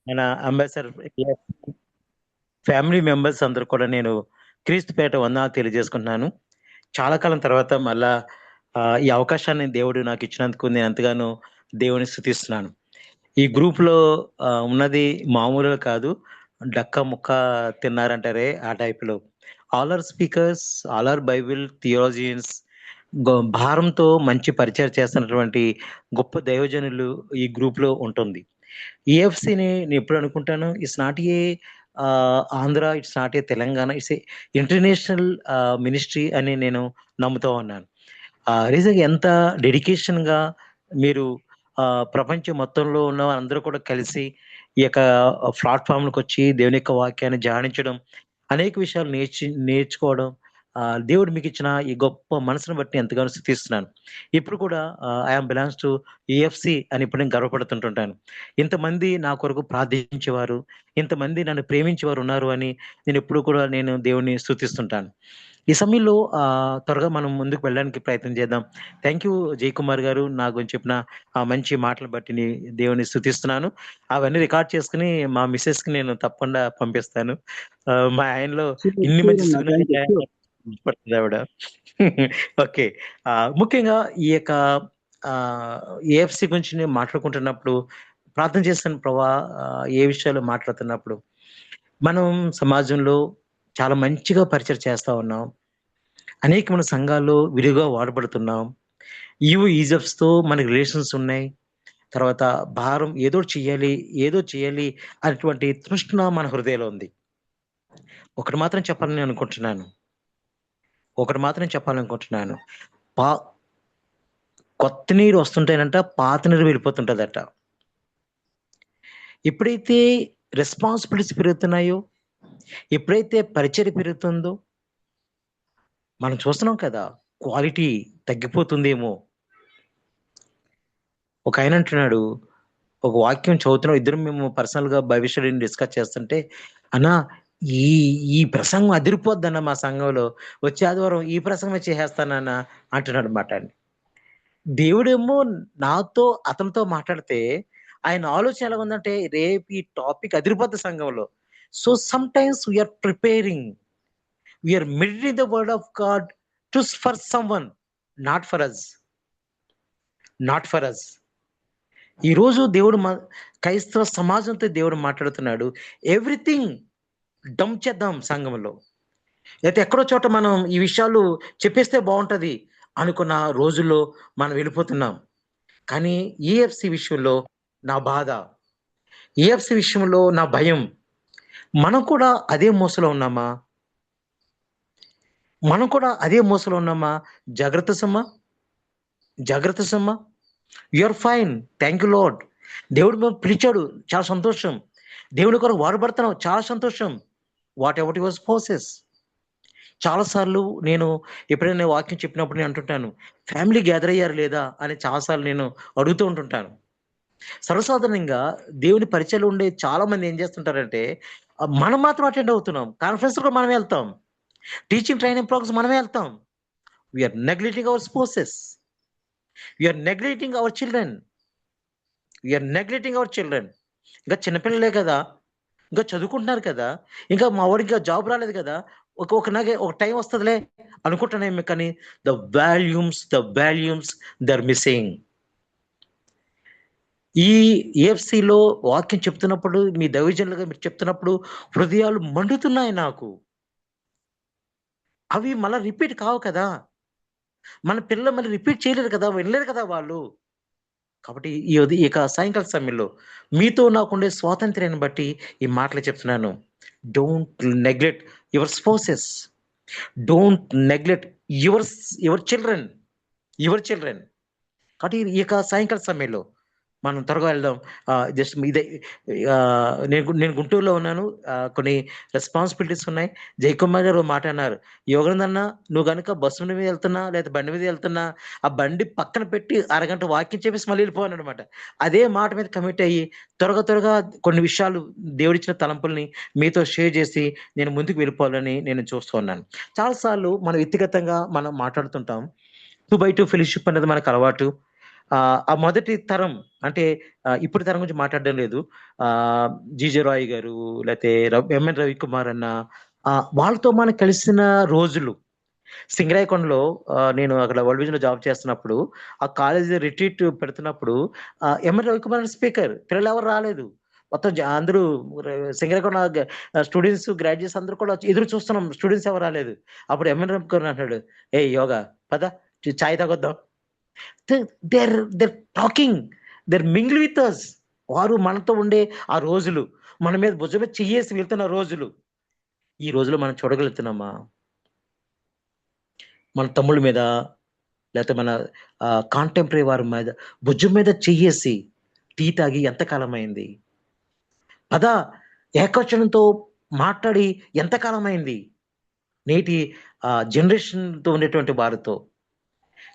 మన ambassador family members అందరూ కూడా నేను క్రీస్తుపేట వందనాలు తెలియజేసుకుంటున్నాను. చాలా కాలం తర్వాత మళ్ళా ఈ అవకాశాన్ని దేవుడు నాకు ఇచ్చినందుకు నేను ఎంతగానో దేవుని స్తుతిస్తున్నాను. ఈ గ్రూప్‌లో ఉన్నది మామూలుగా కాదు. డక్క ముక్క తిన్నారంటారే ఆ టైప్‌లో. All are speakers, all are Bible theologians భారంతో మంచి పరిచయం చేస్తున్నటువంటి గొప్ప దైవజనులు ఈ గ్రూప్‌లో ఉంటుంది. ఈఎఫ్‌సిని నేనెప్పుడు అనుకుంటాను it's not a Andhra, it's not a Telangana, it's a international ministry అని నేను నమ్ముతా ఉన్నాను. నిజంగా ఎంత డెడికేషన్‌గా మీరు ప్రపంచం మొత్తంలో ఉన్న అందరూ కూడా కలిసి ఈ యొక్క ప్లాట్‌ఫార్మ్‌లకొచ్చి దేవుని యొక్క వాక్యాన్ని ధ్యానించడం, అనేక విషయాలు నేర్చుకోవడం, దేవుడు మీకిచ్చిన ఈ గొప్ప మనసును బట్టి ఎంతగానో స్తుతిస్తున్నాను. ఇప్పుడు కూడా ఐ యామ్ బిలాంగ్స్ టు ఈఎఫ్‌సి అని ఇప్పుడు నేను గర్వపడుతుంటుంటాను. ఇంతమంది నా కొరకు ప్రార్థించేవారు, ఇంతమంది నన్ను ప్రేమించేవారు ఉన్నారు అని నేనెప్పుడు కూడా నేను దేవుడిని స్తుతిస్తుంటాను. ఈ సమయంలో త్వరగా మనం ముందుకు వెళ్ళడానికి ప్రయత్నం చేద్దాం. థాంక్ యూ జయకుమార్ గారు. నా గురించి చెప్పిన ఆ మంచి మాటలు బట్టి దేవుని స్తుతిస్తున్నాను. అవన్నీ రికార్డ్ చేసుకొని మా మిసెస్‌కి నేను తప్పకుండా పంపిస్తాను. మా ఆయనలో షూర్, ఇన్ని షూర్ మంచి అన్న. Thank you. సుగుణాలున్నాయా షూర్. పడుతదావిడ. ఓకే. ముఖ్యంగా ఈ యొక్క ఏఎఫ్‌సి గురించి నేను మాట్లాడుకుంటున్నప్పుడు ప్రార్థన చేస్తాను ప్రభా ఏ విషయాలు మాట్లాడుతున్నప్పుడు మనం సమాజంలో చాలా మంచిగా పరిచయం చేస్తా ఉన్నాం. అనేకమైన సంఘాల్లో విరివిగా వాడబడుతున్నాం. ఈజెప్ట్స్‌తో మనకి రిలేషన్స్ ఉన్నాయి. తర్వాత భారం ఏదో చేయాలి అనేటువంటి తృష్ణ మన హృదయంలో ఉంది. ఒకటి మాత్రం చెప్పాలని అనుకుంటున్నాను. ఒకటి మాత్రం చెప్పాలనుకుంటున్నాను. పా కొత్త నీరు వస్తుంటేనంట పాత నీరు వెళ్ళిపోతుంటదట. ఎప్పుడైతే రెస్పాన్సిబిలిటీస్ పెరుగుతున్నాయో, ఎప్పుడైతే పరిచర్య పెరుగుతుందో, మనం చూస్తున్నాం కదా! క్వాలిటీ తగ్గిపోతుందేమో. ఒకాయన అంటున్నాడు, ఒక వాక్యం చదువుతున్నాం. ఇద్దరం మేము పర్సనల్‌గా బైబిల్ స్టడీని డిస్కస్ చేస్తుంటే, "అన్నా ఈ ఈ ప్రసంగం అదిరిపోద్దన్న మా సంఘంలో. వచ్చే ఆదివారం ఈ ప్రసంగమే చేసేస్తానన్నా" అంటున్నాడన్నమాట అండి. దేవుడేమో నాతో అతనితో మాట్లాడితే, ఆయన ఆలోచన ఎలాగుందంటే, రేపు ఈ టాపిక్ అదిరిపోద్ది సంఘంలో. So, sometimes we are preparing. We are meditating the word of God for someone. Not for us. Not for us. ఈరోజు దేవుడు క్రైస్తవ సమాజంతో దేవుడు మాట్లాడుతున్నాడు. ఎవ్రీథింగ్ డంప్ చేద్దాం సంఘంలో. లేతే ఎక్కడో చోట మనం ఈ విషయాలు చెప్పేస్తే బావుంటది అనుకున్న రోజుల్లో మనం వెళ్ళిపోతున్నాం. కానీ ఈఎఫ్‌సి విషయంలో నా బాధ, ఈఎఫ్‌సి విషయంలో నా భయం. మనం కూడా అదే మోసలో ఉన్నామా? మనం కూడా అదే మోసలో ఉన్నామా? జాగ్రత్త సుమా! జాగ్రత్త సుమా! You are fine. Thank you Lord. దేవుడు మిమ్మల్ని పిలిచాడు. చాలా సంతోషం. దేవుని కొరకు వాడబడుతున్నావు. చాలా సంతోషం. What ever your spouses. చాలా సార్లు నేను ఎప్పుడైనా వాక్యం చెప్పినప్పుడు నేను అంటుంటాను. ఫ్యామిలీ గ్యాదర్ అయ్యారా లేదా? అని చాలా సార్లు నేను అడుగుతూ ఉంటుంటాను. సర్వసాధారణంగా దేవుని పరిచయలో ఉండే చాలా మంది ఏం చేస్తుంటారంటే, మనం మాత్రం అటెండ్ అవుతున్నాం. కాన్ఫరెన్స్‌కి కూడా మనమే ఎళ్తాం. టీచింగ్ ట్రైనింగ్ ప్రోగ్రామ్స్ మనమే ఎళ్తాం. We are neglecting our spouses. We are neglecting our children. We are neglecting our children. ఇంకా చిన్న పిల్లలే కదా! ఇంకా చదువుకుంటున్నారు కదా! ఇంకా మా వాడికి ఇంకా జాబ్ రాలేదు కదా! ఒక టైం వస్తదిలే అనుకుంటున్నానేమో కానీ the volumes they are missing. ఈ ఏఎఫ్‌సిలో వాక్యం చెప్తున్నప్పుడు మీ దైవజనులుగా మీరు చెప్తున్నప్పుడు హృదయాలు మండుతున్నాయి నాకు. అవి మళ్ళా రిపీట్ కావు కదా! మన పిల్లలు మళ్ళీ రిపీట్ చేయలేరు కదా! వినలేరు కదా వాళ్ళు. కాబట్టి ఇక సాయంకాల సమయంలో మీతో నాకుండే స్వాతంత్ర్యాన్ని బట్టి ఈ మాటలు చెప్తున్నాను. Don't neglect your spouses. Don't neglect yours your children. Your children. కాబట్టి ఈ యొక్క సాయంకాల సమయంలో మనం త్వరగా వెళ్దాం. జస్ట్ ఇదే నేను గుంటూరులో ఉన్నాను. కొన్ని రెస్పాన్సిబిలిటీస్ ఉన్నాయి. జయకుమార్ గారు ఓ మాట అన్నారు. "యోగానందన్న నువ్వు గనుక బస్సు మీద వెళ్తున్నా, లేకపోతే బండి మీద వెళ్తున్నా, ఆ బండి పక్కన పెట్టి అరగంట వాక్యం చెప్పేసి మళ్ళీ వెళ్ళిపో" అన్నాడన్నమాట. అదే మాట మీద కమిట్ అయ్యి త్వరగా కొన్ని విషయాలు దేవుడిచ్చిన తలంపుల్ని మీతో షేర్ చేసి నేను ముందుకు వెళ్ళిపోవాలని నేను చూస్తూ ఉన్నాను. చాలా సార్లు మనం వ్యక్తిగతంగా మనం మాట్లాడుతుంటాం. 2 బై 2 ఫెలోషిప్ అనేది మనకు అలవాటు. ఆ మొదటి తరం అంటే ఇప్పుడు తరం గురించి మాట్లాడడం లేదు. జీజే రాయ్ గారు లేతే ఎంఎన్ రవికుమార్ అన్న వాళ్ళతో మనం కలిసిన రోజులు. సింగరాయకొండలో నేను అక్కడ వరల్డ్ విజన్‌లో జాబ్ చేస్తున్నప్పుడు, ఆ కాలేజీ రిట్రీట్ పెడుతున్నప్పుడు ఎంఎన్ రవికుమార్ స్పీకర్. పిల్లలెవరు రాలేదు. మొత్తం అందరూ సింగరాయకొండ స్టూడెంట్స్, గ్రాడ్యుయేట్స్ అందరూ కూడా ఎదురు చూస్తున్నాం. స్టూడెంట్స్ ఎవరు రాలేదు. అప్పుడు ఎంఎన్ రవికుమార్ అంటాడు, "ఏయ్ యోగా పద చాయ్ తాగొద్దాం." They they're talking. Mingle with us. వారు మనతో ఉండే ఆ రోజులు. మన మీద భుజం మీద చెయ్యేసి వెళ్తున్న రోజులు. ఈ రోజుల్లో మనం చూడగలుగుతున్నామా? మన తమ్ముళ్ళ మీద లేతే మన కాంటెంపరరీ వారి మీద భుజం మీద చెయ్యేసి టీ తాగి ఎంత కాలమైంది? పద ఏకవచనంతో మాట్లాడి ఎంత కాలమైంది? నేటి జనరేషన్‌తో ఉండేటువంటి వారితో.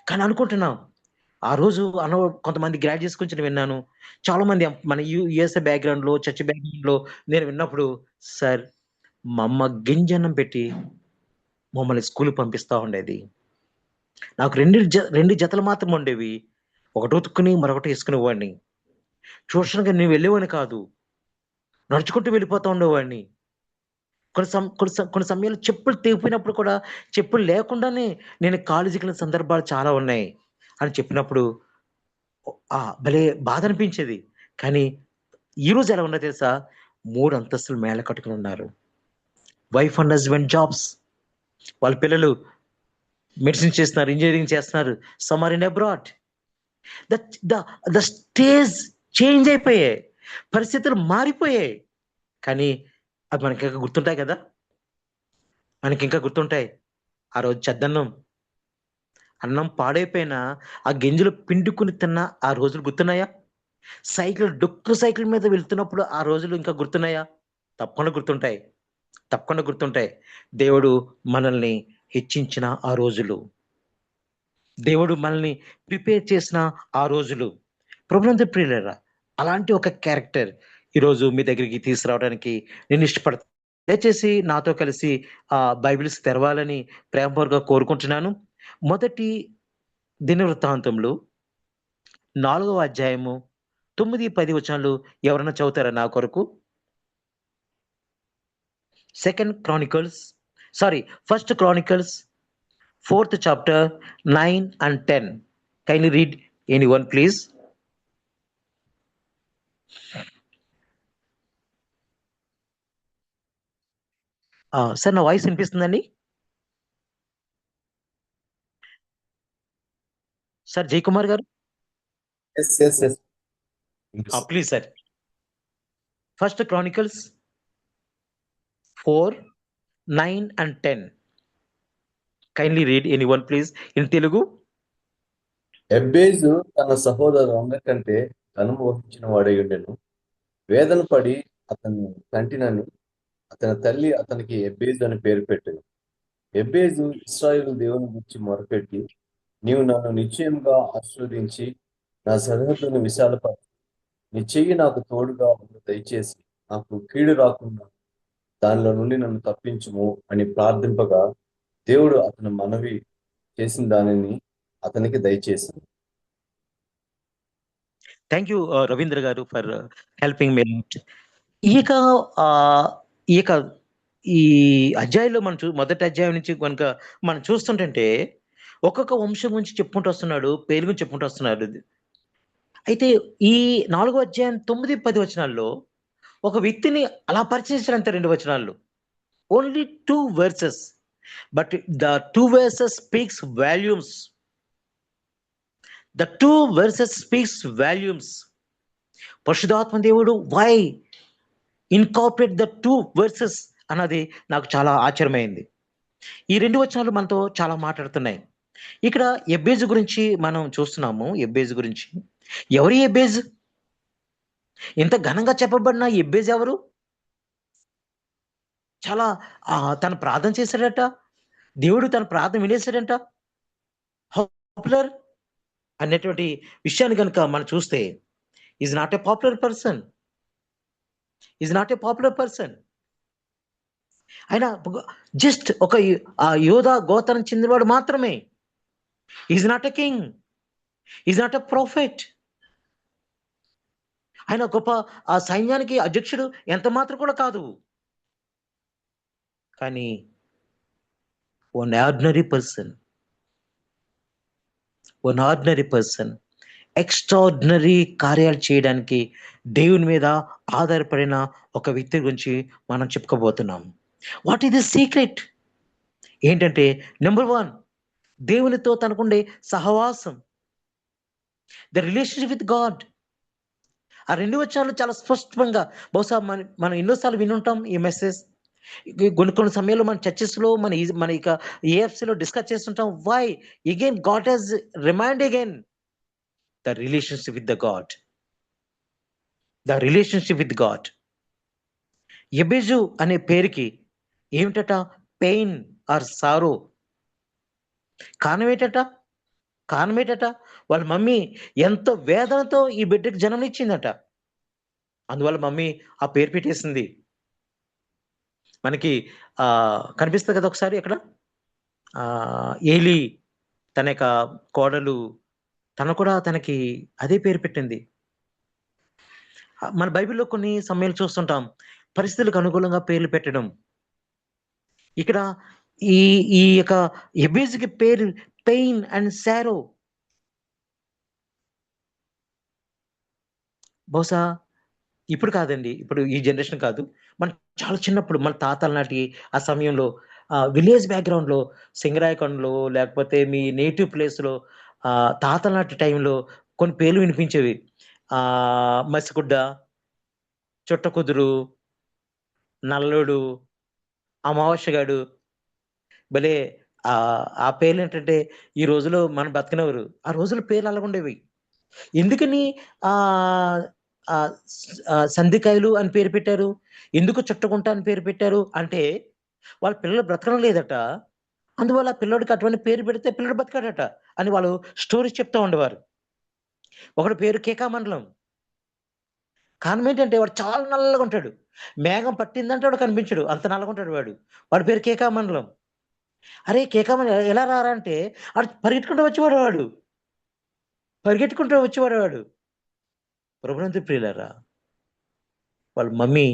కానీ అనుకుంటున్నాం. ఆ రోజు కొంతమంది గ్రాడ్యుయేట్స్ గురించి నేను విన్నాను. చాలామంది మన యూఎస్ఏ బ్యాక్‌గ్రౌండ్‌లో, చర్చ్ బ్యాక్‌గ్రౌండ్‌లో నేను విన్నప్పుడు, సార్ మా అమ్మ గింజన్నం పెట్టి మమ్మల్ని స్కూలుకి పంపిస్తా ఉండేది. నాకు 2 జతలు మాత్రం ఉండేవి. ఒకటి ఉతుక్కుని, మరొకటి ఏసుకునేవాడిని. ట్యూషన్‌కి నేను వెళ్ళేవాడిని కాదు. నడుచుకుంటూ వెళ్ళిపోతా ఉండేవాడిని. కొన్ని సమయాల్లో చెప్పులు తెగిపోయినప్పుడు కూడా, చెప్పులు లేకుండానే నేను కాలేజీకెళ్ళిన సందర్భాలు చాలా ఉన్నాయి అని చెప్పినప్పుడు భలే బాధనిపించేది. కానీ ఈరోజు ఎలా ఉన్నదో తెలుసా? 3 అంతస్తులు మేడ కట్టుకొనున్నారు. Wife and husband jobs. వాళ్ళ పిల్లలు మెడిసిన్ చేస్తున్నారు, ఇంజినీరింగ్ చేస్తున్నారు. Some are in abroad. The the the stage change అయిపోయాయి. పరిస్థితులు మారిపోయాయి. కానీ అవి మనకింకా గుర్తుంటాయి కదా! మనకింకా గుర్తుంటాయి. ఆ రోజు చద్దన్నం, అన్నం పాడైపోయినా ఆ గింజలు పిండుకొని తిన్న ఆ రోజులు గుర్తున్నాయా? డొక్కు సైకిల్ మీద వెళ్తున్నప్పుడు ఆ రోజులు ఇంకా గుర్తున్నాయా? తప్పకుండా గుర్తుంటాయి. తప్పకుండా గుర్తుంటాయి. దేవుడు మనల్ని హెచ్చించిన ఆ రోజులు. దేవుడు మనల్ని ప్రిపేర్ చేసిన ఆ రోజులు. ప్రభునందు ప్రియులారా, అలాంటి ఒక క్యారెక్టర్ ఈరోజు మీ దగ్గరికి తీసుకురావడానికి నేను ఇష్టపడతాను. దయచేసి నాతో కలిసి బైబిల్స్ తెరవాలని ప్రేమపూర్వకంగా కోరుకుంటున్నాను. మొదటి దినవృత్తాంతములు 4వ అధ్యాయము 9, 10 వచనాలు ఎవరైనా చదువుతారా నా కొరకు? First Chronicles 4th chapter 9 and 10. Kindly read anyone please. Sir నా వాయిస్ వినిపిస్తుందండి? సార్ జయకుమార్ గారు? Yes, yes, yes. Please sir. First Chronicles 4, 9 and 10. Kindly read anyone please in Telugu. ఎబ్బేజు తన సహోదరులందరికంటే ఘనము వహించిన వాడై ఉండెను. వేదన పడి అతన్ని కంటినని అతని తల్లి అతనికి ఎబ్బేజు అని పేరు పెట్టెను. ఎబ్బేజు ఇశ్రాయేలు దేవుని గురించి మొరపెట్టి, నీవు నన్ను నిశ్చయముగా ఆశీర్వదించి నా సరిహద్దును విశాలపరచు, నీ చెయ్యి నాకు తోడుగా ఉండి దయచేసి నాకు కీడు రాకుండా దానిలో నుండి నన్ను తప్పించుము అని ప్రార్థింపగా, దేవుడు అతని మనవి చేసిన దానిని అతనికి దయచేసింది. థ్యాంక్ యూ రవీంద్ర గారు ఫర్ హెల్పింగ్ మీ. ఇక ఇక ఈ అధ్యాయంలో మొదటి అధ్యాయం నుంచి కనుక మనం చూస్తుంటే ఒక్కొక్క వంశం గురించి చెప్పుకుంటూ వస్తున్నాడు, పేరు గురించి చెప్పుకుంటూ వస్తున్నాడు. అయితే ఈ 4వ అధ్యాయం 9, 10 వచనాల్లో ఒక వ్యక్తిని అలా పరిచయం చేశారంట 2 వచనాల్లో. Only 2 verses. But the 2 verses speaks volumes. The 2 verses speaks volumes. పరిశుద్ధాత్మ దేవుడు వై ఇన్కార్పొరేట్ ద 2 verses అన్నది నాకు చాలా ఆశ్చర్యమైంది. ఈ 2 వచనాలు మనతో చాలా మాట్లాడుతున్నాయి. ఇక్కడ ఎబ్బేజు గురించి మనం చూస్తున్నాము. ఎబ్బేజు గురించి. ఎవరు ఎబ్బేజు? ఇంత ఘనంగా చెప్పబడిన ఎబ్బేజు ఎవరు? చాలా తను ప్రార్థన చేశాడట. దేవుడు తన ప్రార్థన వినేశాడంట. పాపులర్ అనేటువంటి విషయాన్ని గనుక మనం చూస్తే is not a popular person. ఆయన జస్ట్ ఒక యోధా గోత్రం చెందినవాడు మాత్రమే. Is not a king. Is not a profit. ఆయన గొప్ప ఆ సైన్యానికి అధ్యక్షుడు ఎంత మాత్రం కూడా కాదు. కానీ one ordinary person, one ordinary person extraordinary కార్యాలు చేయడానికి దేవుని మీద ఆధారపడిన ఒక వ్యక్తి గురించి మనం చెప్పుకోబోతున్నాం. What is the secret? ఏంటంటే నెంబర్ 1, దేవునితో తనకుండే సహవాసం, ద రిలేషన్‌షిప్ విత్ గాడ్. ఆ 2 వచనాలు చాలా స్పష్టంగా బహుశా మనం ఎన్నో సార్లు వినుంటాం ఈ మెసేజ్. కొన్ని కొన్ని సమయాల్లో మన చర్చెస్‌లో మన ఇక ఏఎఫ్‌సీలో డిస్కస్ చేస్తుంటాం. Why? Again God has remind again the relationship with the God. The relationship with God. ఎబెజు అనే పేరుకి ఏమిటట? పెయిన్ ఆర్ సారో. కారణం ఏంటట? కారణం ఏంటట? వాళ్ళ మమ్మీ ఎంతో వేదనతో ఈ బిడ్డకి జన్మనిచ్చిందట. అందువల్ల మమ్మీ ఆ పేరు పెట్టేసింది. మనకి కనిపిస్తది కదా ఒకసారి అక్కడ. ఏలీ తన యొక్క కోడలు తను కూడా తనకి అదే పేరు పెట్టింది. మన బైబిల్‌లో కొన్ని సమయాలు చూస్తుంటాం. పరిస్థితులకు అనుకూలంగా పేర్లు పెట్టడం. ఇక్కడ ఈ ఈ యొక్క ఎబేసుకి పేరు పెయిన్ అండ్ సారో. బహుశా ఇప్పుడు కాదండి. ఇప్పుడు ఈ జనరేషన్ కాదు. మనం చాలా చిన్నప్పుడు మన తాతల నాటి ఆ సమయంలో విలేజ్ బ్యాక్‌గ్రౌండ్‌లో సింగరాయకొండలో లేకపోతే మీ నేటివ్ ప్లేస్‌లో తాతల నాటి టైంలో కొన్ని పేర్లు వినిపించేవి. మసిగుడ్డ, చుట్టకుదురు, నల్లోడు, అమావాస్యగాడు భలే ఆ పేర్లేంటంటే ఈ రోజుల్లో మనం బతకనివ్వరు. ఆ రోజుల్లో పేర్లు అలాగుండేవి. ఎందుకని ఆహ్, ఆహ్, సంధికాయలు అని పేరు పెట్టారు? ఎందుకు చుట్టకుంట అని పేరు పెట్టారు? అంటే వాళ్ళ పిల్లలు బ్రతకడం లేదట. అందువల్ల ఆ పిల్లోడికి అటువంటి పేరు పెడితే పిల్లోడు బతికాడట అని వాళ్ళు స్టోరీస్ చెప్తా ఉండేవారు. ఒకడి పేరు కేకామండలం. కారణం ఏంటంటే వాడు చాలా నల్లగుంటాడు. మేఘం పట్టిందంటే వాడు కనిపించడు. అంత నల్లగుంటాడు వాడు. వాడి పేరు కేకామండలం. అరే! కేకామండలం ఎలా రారా అంటే ఆడు పరిగెత్తుకుంటూ వచ్చేవాడు వాడు. పరిగెట్టుకుంటూ వచ్చేవాడు వాడు. ప్రభునందు ప్రియులారా, వాళ్ళ మమ్మీ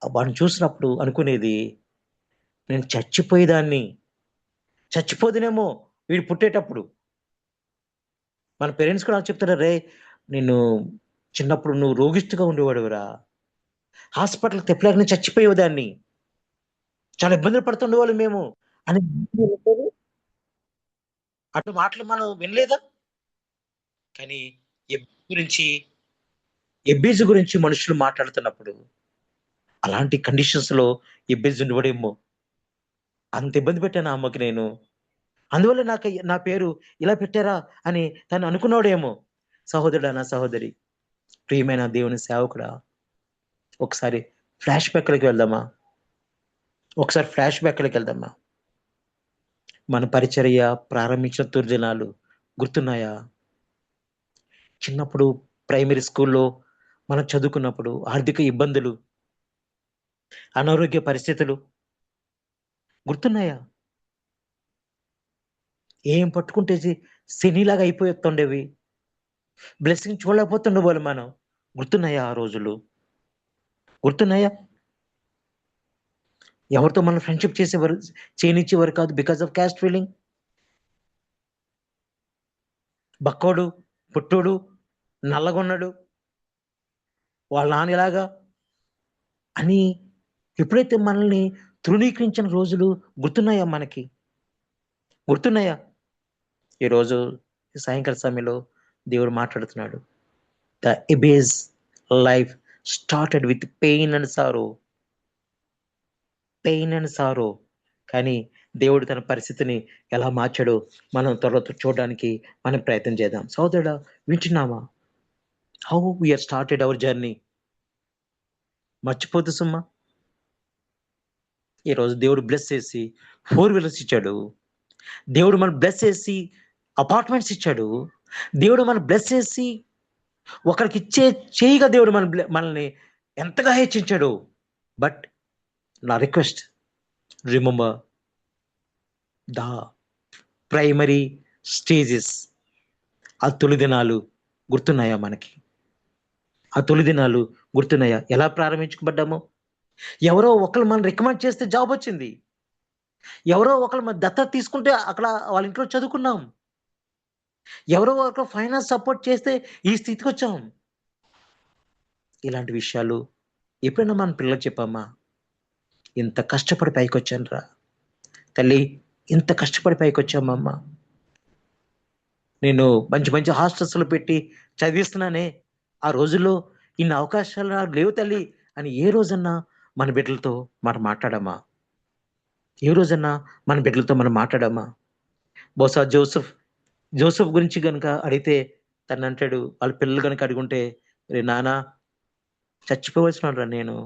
వాడిని చూసినప్పుడు అనుకునేది, నేను చచ్చిపోయేదాన్ని. చచ్చిపోదునేమో వీడు పుట్టేటప్పుడు. మన పేరెంట్స్ కూడా చెప్తారు, "రేయ్! నిన్ను చిన్నప్పుడు నువ్వు రోగిష్టిగా ఉండేవాడివిరా. హాస్పిటల్‌కి తిప్పలేకనే చచ్చిపోయేదాన్ని. చాలా ఇబ్బందులు పడుతుండేవాళ్ళం మేము" అని అటు మాటలు మనం వినలేదా? కానీ ఎబ్బేసు గురించి, ఎబ్బేసు గురించి మనుషులు మాట్లాడుతున్నప్పుడు, అలాంటి కండిషన్స్‌లో ఎబ్బేసు ఉండేవాడేమో! అంత ఇబ్బంది పెట్టానా అమ్మకి నేను. అందువల్ల నా పేరు ఇలా పెట్టారా అని తను అనుకున్నాడేమో. సహోదరుడా, నా సహోదరి, ప్రియమైన దేవుని సేవకుడా, ఒకసారి ఫ్లాష్ బ్యాక్‌లోకి వెళ్దామా? ఒకసారి ఫ్లాష్ బ్యాక్‌లోకి వెళ్దామా? మన పరిచర్య ప్రారంభించిన తొలిదినాలు గుర్తున్నాయా? చిన్నప్పుడు ప్రైమరీ స్కూల్‌లో మనం చదువుకున్నప్పుడు ఆర్థిక ఇబ్బందులు, అనారోగ్య పరిస్థితులు గుర్తున్నాయా? ఏం పట్టుకుంటే శనిలాగా అయిపోతుండేవి. బ్లెస్సింగ్ చూడలేకపోతుండేవాళ్ళం మనం. గుర్తున్నాయా ఆ రోజులు? గుర్తున్నాయా? ఎవరితో మనం ఫ్రెండ్‌షిప్ చేయనిచ్చేవారు కాదు. Because of caste feeling. బక్కోడు, పొట్టోడు, నల్లగున్నాడు, వాళ్ళ నాన్న ఇలాగా అని ఎప్పుడైతే మనల్ని తృణీకరించిన రోజులు గుర్తున్నాయా మనకి? గుర్తున్నాయా? ఈరోజు సాయంకాల సమయంలో దేవుడు మాట్లాడుతున్నాడు. ద ఎబేస్ life started with pain and sorrow. Pain and sorrow. కానీ దేవుడు తన పరిస్థితిని ఎలా మార్చాడో మనం త్వరలో చూడడానికి మనం ప్రయత్నం చేద్దాం. సహోదరుడా, వింటున్నావా? How we have started our journey. మర్చిపోద్దు సుమా. ఈరోజు దేవుడు బ్లెస్ చేసి 4 వీలర్స్ ఇచ్చాడు. దేవుడు మనల్ని బ్లెస్ చేసి అపార్ట్మెంట్స్ ఇచ్చాడు. దేవుడు మనల్ని బ్లెస్ చేసి ఒకరికిచ్చే చేయిగా దేవుడు మనల్ని ఎంతగా హెచ్చించాడు. బట్ నా request, remember the primary stages. ఆ తొలి దినాలు గుర్తున్నాయా మనకి? ఆ తొలి దినాలు గుర్తున్నాయా? ఎలా ప్రారంభించబడ్డామో? ఎవరో ఒకళ్ళు మనం రికమెండ్ చేస్తే జాబ్ వచ్చింది. ఎవరో ఒకళ్ళు మన దత్తత తీసుకుంటే అక్కడ వాళ్ళ ఇంట్లో చదువుకున్నాం. ఎవరో ఒకరు ఫైనాన్స్ సపోర్ట్ చేస్తే ఈ స్థితికొచ్చాం. ఇలాంటి విషయాలు ఎప్పుడైనా మన పిల్లలకు చెప్పామా? ఇంత కష్టపడి పైకొచ్చానురా! తల్లి, ఇంత కష్టపడి పైకొచ్చామమ్మా. నేను మంచి మంచి హాస్టల్స్‌లో పెట్టి చదివిస్తున్నానే. ఆ రోజుల్లో ఇన్ని అవకాశాలు నాకు లేవు తల్లి అని ఏ రోజన్నా మన బిడ్డలతో మనం మాట్లాడామా? ఏ రోజన్నా మన బిడ్డలతో మనం మాట్లాడామా? బహుశా జోసెఫ్ గురించి గనుక అడిగితే తనంటాడు, వాళ్ళ పిల్లలు గనుక అడిగుంటే, "రేయ్ నాన్న, చచ్చిపోవలసినోడిరా నేను.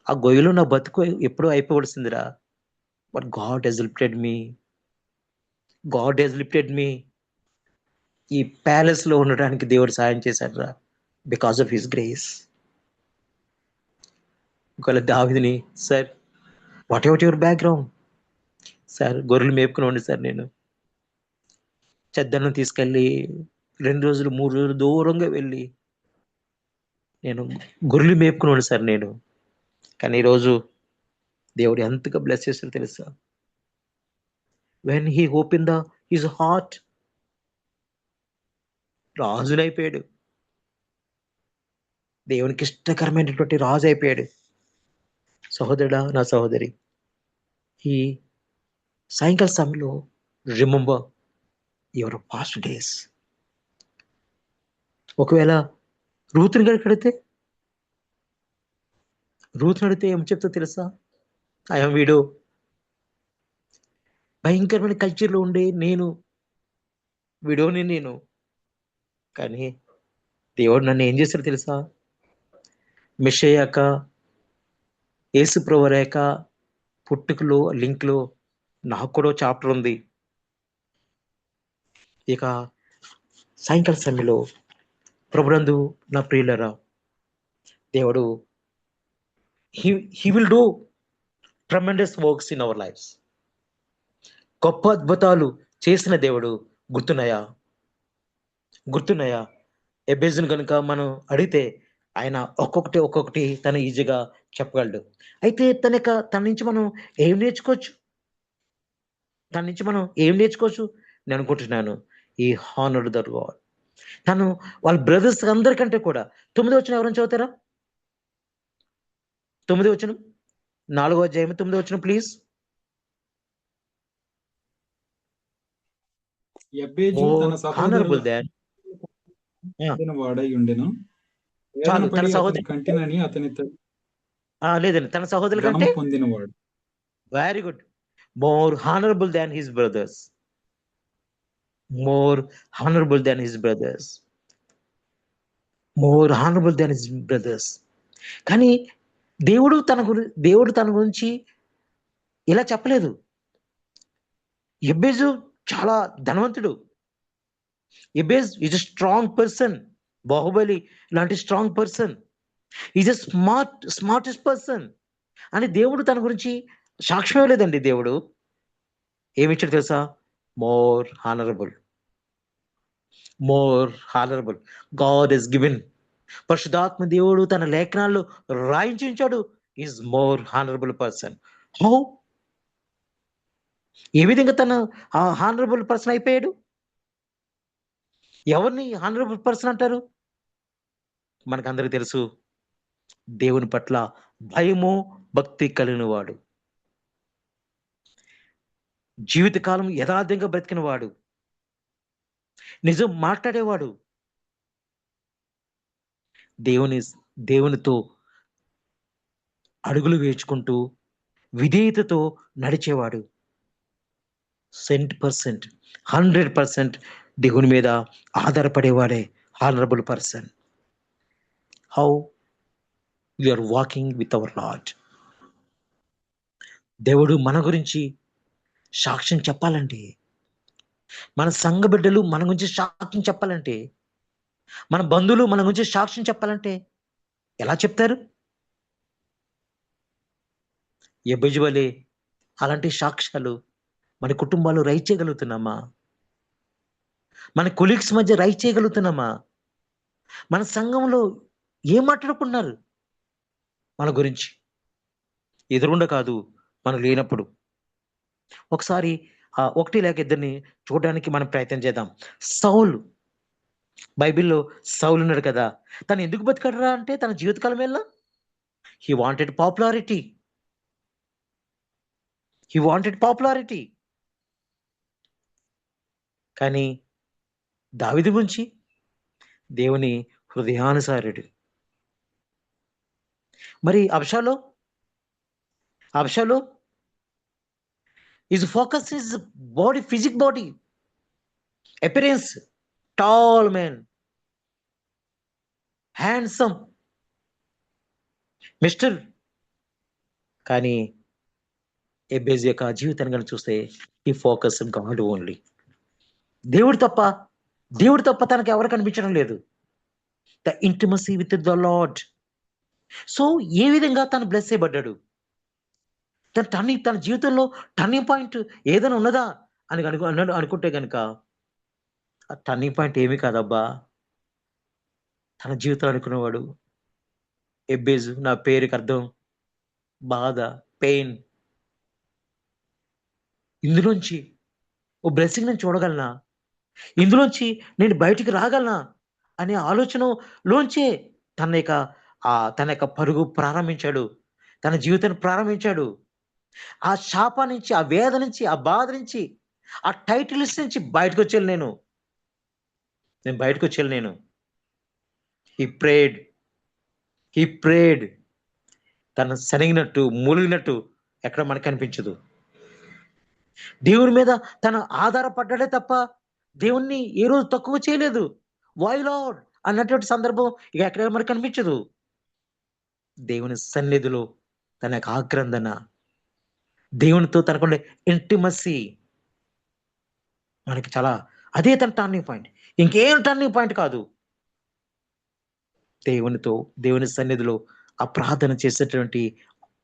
ఆ గొయ్యిలో నా బతుకు ఎప్పుడో అయిపోవలసిందిరా. But God has lifted me. God has lifted me. ఈ ప్యాలెస్‌లో ఉండడానికి దేవుడు సహాయం చేశాడురా. Because of his grace." ఒకవేళ దావీదుని, "sir, what about your background?" "Sir, గొర్రెలు మేపుకునేవాడిని సార్ నేను. చెద్దలను తీసుకెళ్ళి 2 రోజులు, 3 రోజులు దూరంగా వెళ్ళి నేను గొర్రెలు మేపుకునేవాడిని సార్ నేను. కానీ ఈరోజు దేవుడు ఎంతగా బ్లెస్ చేసాడో తెలుసా? When he open his heart, రాజునైపోయాడు. దేవునికి ఇష్టకరమైనటువంటి రాజు అయిపోయాడు. సహోదరుడా, నా సహోదరి, ఈ సాయంకాల సమయంలో రిమెంబర్ యువర్ పాస్ట్ డేస్. ఒకవేళ రూతుని గనుక అడిగితే, రూతుని అడిగితే ఏం చెప్తుందో తెలుసా? I am widow. భయంకరమైన కల్చర్‌లో ఉండే నేను, విడోని నేను. కానీ దేవుడు నన్ను ఏం చేశాడో తెలుసా? మెస్సయ్యాక, యేసు ప్రభువయ్యాక పుట్టుకలో, లింక్‌లో నాకు కూడా ఓ చాప్టర్ ఉంది. ఇక సాయంకాల సమయంలో ప్రభునందు నా ప్రియులారా, దేవుడు he he will do tremendous works in our lifes. గొప్ప అద్భుతాలు చేసిన దేవుడు. గుర్తున్నాయా? గుర్తున్నాయా? ఎబేసుని గనుక మనం అడిగితే ఆయన ఒక్కొక్కటి తను ఈజీగా చెప్పగలడు. అయితే తన నుంచి మనం ఏం నేర్చుకోవచ్చు? తన నుంచి మనం ఏం నేర్చుకోవచ్చు? నేను అనుకుంటున్నాను, ఈ హానర్డ్ ద గాడ్. తను వాళ్ళ బ్రదర్స్ అందరికంటే కూడా 9 వచనం ఎవరైనా చదువుతారా? 9 వచనం. 4వ అధ్యాయం 9 వచనం ప్లీజ్. యబ్బేజు తన మోర్ సహోదరుల హానరబుల్ దాన్. ఆ! పొందిన వాడై ఉండెను. వేదన చాలు. తన పడి అతని సహోదరి కంటే, కంటినని అతని లేదండి. తన సహోదరుల ఘనము కంటే పొందినవాడు. Very good. More honourable than his brothers. More honourable than his brothers. More honourable than his brothers. కానీ దేవుడు తన గురించి ఇలా చెప్పలేదు. ఎబ్బేజు చాలా ధనవంతుడు. ఎబేజ్ is a strong person. Baahubali లాంటి strong person. Is a smartest person అని దేవుడు తన గురించి సాక్ష్యం ఇవ్వలేదండి దేవుడు. ఏమిచ్చాడు తెలుసా? More honourable. More honourable. God is given. పరిశుద్ధాత్మ దేవుడు తన లేఖనాల్లో రాయించాడు. Is more honourable person. How? ఏ విధంగా తను హానరబుల్ పర్సన్ అయిపోయాడు? ఎవరిని హానరబుల్ పర్సన్ అంటారు? మనకందరికి తెలుసు, దేవుని పట్ల భయము, భక్తి కలిగిన వాడు. జీవితకాలం యథార్థంగా బ్రతికిన వాడు. నిజం మాట్లాడేవాడు. దేవుని దేవునితో అడుగులు వేచుకుంటూ విధేయతతో నడిచేవాడు. 100%, 100% దేవుని మీద ఆధారపడేవాడే honourable person. How you are walking with our Lord. దేవుడు మన గురించి సాక్ష్యం చెప్పాలంటే, మన సంఘ బిడ్డలు మన గురించి సాక్ష్యం చెప్పాలంటే, మన బంధువులు మన గురించి సాక్ష్యం చెప్పాలంటే ఎలా చెప్తారు? ఎబ్బేజు వలె అలాంటి సాక్ష్యాలు మన కుటుంబాల్లో రైచేయగలుగుతున్నామా? మన కొలీగ్స్ మధ్య రైట్ చేయగలుగుతున్నామా? మన సంఘంలో ఏం మాట్లాడుకున్నారు మన గురించి? ఎదురుగుండా కాదు, మనం లేనప్పుడు. ఒకసారి ఒకటి లేక ఇద్దరిని చూడడానికి మనం ప్రయత్నం చేద్దాం. సౌలు, బైబిల్‌లో సౌలు ఉన్నాడు కదా! తను ఎందుకు బతికాడురా అంటే తన జీవితకాలం ఎల్లా he wanted popularity. He wanted popularity. కానీ దావీదు గురించి దేవుని హృదయానుసారుడు. మరి అబ్షాలోం, అబ్షాలోం his focus is body, physique body, appearance, tall man, handsome, mister. కానీ ఎబేజ్ యొక్క జీవితాన్ని కనుక చూస్తే ఈ ఫోకస్ గాడ్ ఓన్లీ. దేవుడు తప్ప తనకు ఎవరు కనిపించడం లేదు. The intimacy with the Lord. So ఏ విధంగా తను బ్లెస్ చేయబడ్డాడు? తన జీవితంలో టర్నింగ్ పాయింట్ ఏదైనా ఉన్నదా అని అనుకుంటే కనుక ఆ టర్నింగ్ పాయింట్ ఏమీ కాదబ్బా. తన జీవితం అనుకున్నవాడు ఎబ్బేజు. నా పేరుకి అర్థం బాధ, పెయిన్. ఇందులోంచి ఓ బ్లెస్సింగ్ నేను చూడగలనా? ఇందులోంచి నేను బయటికి రాగలనా అనే ఆలోచనలోంచే తన యొక్క పరుగు ప్రారంభించాడు. తన జీవితాన్ని ప్రారంభించాడు. ఆ శాప నుంచి, ఆ వేద నుంచి, ఆ బాధ నుంచి, ఆ టైటిల్స్ నుంచి బయటకు వచ్చేయాలి నేను బయటకు వచ్చేయాలి నేను. He prayed. తను సనిగినట్టు, మూలిగినట్టు ఎక్కడ మనకు కనిపించదు. దేవుని మీద తను ఆధారపడ్డాడే తప్ప దేవుణ్ణి ఏ రోజు తక్కువ చేయలేదు. వై లార్డ్ అన్నటువంటి సందర్భం ఇక ఎక్కడ మనకు కనిపించదు. దేవుని సన్నిధిలో తన యొక్క ఆక్రందన, దేవునితో తనకుండే ఇంటిమసీ మనకి చాలా, అదే తన టర్నింగ్ పాయింట్. ఇంకేం టర్నింగ్ పాయింట్ కాదు. దేవుని సన్నిధిలో ఆ ప్రార్థన చేసేటువంటి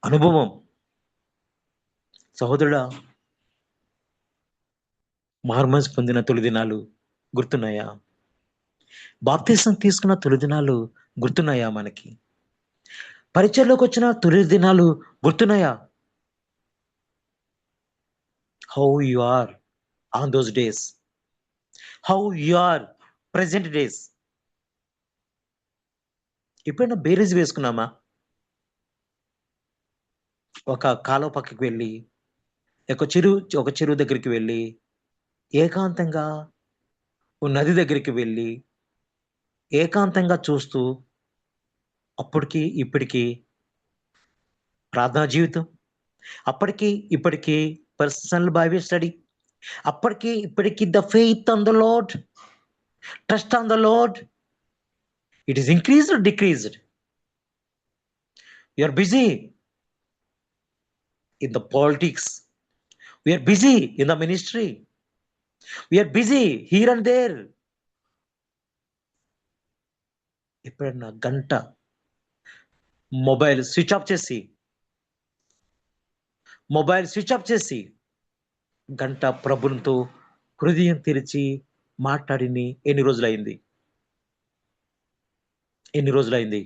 అనుభవం. సహోదరుడా, మార్మన్స్ పొందిన తొలి దినాలు గుర్తున్నాయా? బాప్తిసం తీసుకున్న తొలి దినాలు గుర్తున్నాయా? మనకి పరిచయలోకి వచ్చిన తొలి దినాలు గుర్తున్నాయా? How you are on those days, how you are present days. ఎప్పుడైనా బేరీజ్ వేసుకున్నామా? ఒక కాలువ పక్కకి వెళ్ళి, ఒక చెరువు దగ్గరికి వెళ్ళి, ఏకాంతంగా ఓ నది దగ్గరికి వెళ్ళి ఏకాంతంగా చూస్తూ, అప్పటికి ఇప్పటికీ ప్రార్థనా జీవితం, అప్పటికి ఇప్పటికీ పర్సనల్ బైబిల్ స్టడీ, అప్పటికి ఇప్పటికి the faith on the Lord, trust on the Lord, it is increased, decreased. You are busy in the politics, we are busy in the ministry, we are busy here and there. ఎప్పుడన్నా గంట mobile switch off చేసి గంట ప్రభునితో హృదయం తెరిచి మాట్లాడిని ఎన్ని రోజులైంది?